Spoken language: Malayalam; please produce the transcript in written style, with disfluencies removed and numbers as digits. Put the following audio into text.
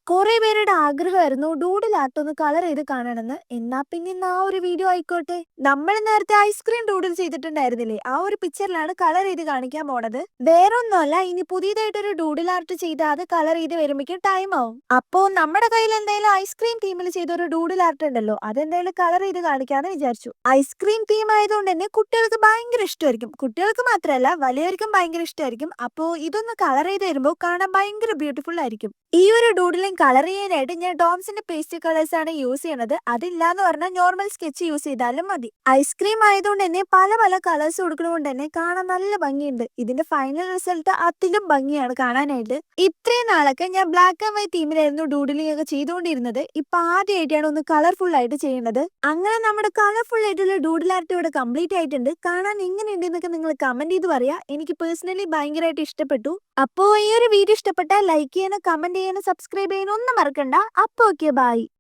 കുറെ പേരുടെ ആഗ്രഹമായിരുന്നു ഡൂഡിൽ ആർട്ട് ഒന്ന് കളർ ചെയ്ത് കാണണമെന്ന്. എന്നാ പിന്നെ ഇന്ന് ആ ഒരു വീഡിയോ ആയിക്കോട്ടെ. നമ്മൾ നേരത്തെ ഐസ്ക്രീം ഡൂഡിൽ ചെയ്തിട്ടുണ്ടായിരുന്നില്ലേ, ആ ഒരു പിക്ചറിലാണ് കളർ ചെയ്ത് കാണിക്കാൻ പോണത്. വേറെ ഒന്നുമല്ല, ഇനി പുതിയതായിട്ടൊരു ഡൂഡിൽ ആർട്ട് ചെയ്ത് അത് കളർ ചെയ്ത് വരുമ്പോഴേക്കും ടൈം ആവും. അപ്പോ നമ്മുടെ കയ്യിൽ എന്തായാലും ഐസ്ക്രീം തീമിൽ ചെയ്ത ഒരു ഡൂഡിൽ ആർട്ട് ഉണ്ടല്ലോ, അതെന്തായാലും കളർ ചെയ്ത് കാണിക്കാന്ന് വിചാരിച്ചു. ഐസ്ക്രീം തീം ആയതുകൊണ്ട് തന്നെ കുട്ടികൾക്ക് ഭയങ്കര ഇഷ്ടമായിരിക്കും. കുട്ടികൾക്ക് മാത്രമല്ല, വലിയവർക്കും ഭയങ്കര ഇഷ്ടമായിരിക്കും. അപ്പോ ഇതൊന്ന് കളർ ചെയ്ത് വരുമ്പോൾ കാണാൻ ഭയങ്കര ബ്യൂട്ടിഫുൾ ആയിരിക്കും. ഈ ഒരു ഡൂഡിലിംഗ് കളർ ചെയ്യാനായിട്ട് ഞാൻ ഡോംസിന്റെ പേസ്റ്റൽ കളേഴ്സ് ആണ് യൂസ് ചെയ്യണത്. അതില്ലാന്ന് പറഞ്ഞാൽ നോർമൽ സ്കെച്ച് യൂസ് ചെയ്താലും മതി. ഐസ്ക്രീം ആയതുകൊണ്ട് തന്നെ പല പല കളേഴ്സ് കൊടുക്കുന്നതുകൊണ്ട് തന്നെ കാണാൻ നല്ല ഭംഗിയുണ്ട്. ഇതിന്റെ ഫൈനൽ റിസൾട്ട് അതിലും ഭംഗിയാണ് കാണാനായിട്ട്. ഇത്രയും നാളൊക്കെ ഞാൻ ബ്ലാക്ക് ആൻഡ് വൈറ്റ് തീമിലായിരുന്നു ഡൂഡിലിംഗ് ഒക്കെ ചെയ്തുകൊണ്ടിരുന്നത്. ഇപ്പൊ ആദ്യമായിട്ടാണ് ഒന്ന് കളർഫുൾ ആയിട്ട് ചെയ്യുന്നത്. അങ്ങനെ നമ്മുടെ കളർഫുൾ ആയിട്ടുള്ള ഡൂഡിൽ ആർട്ട് ഇവിടെ കംപ്ലീറ്റ് ആയിട്ടുണ്ട്. കാണാൻ എങ്ങനെയുണ്ട് എന്നൊക്കെ നിങ്ങൾ കമന്റ് ചെയ്ത് പറയാ. എനിക്ക് പേഴ്സണലി ഭയങ്കരമായിട്ട് ഇഷ്ടപ്പെട്ടു. അപ്പോ ഈ ഒരു വീഡിയോ ഇഷ്ടപ്പെട്ടാൽ ലൈക്ക് ചെയ്യാനും കമന്റ് ചെയ്യാനും സബ്സ്ക്രൈബ് ചെയ്യാനും ഒന്നും മറക്കണ്ട. അപ്പൊ ഓക്കെ, ബൈ.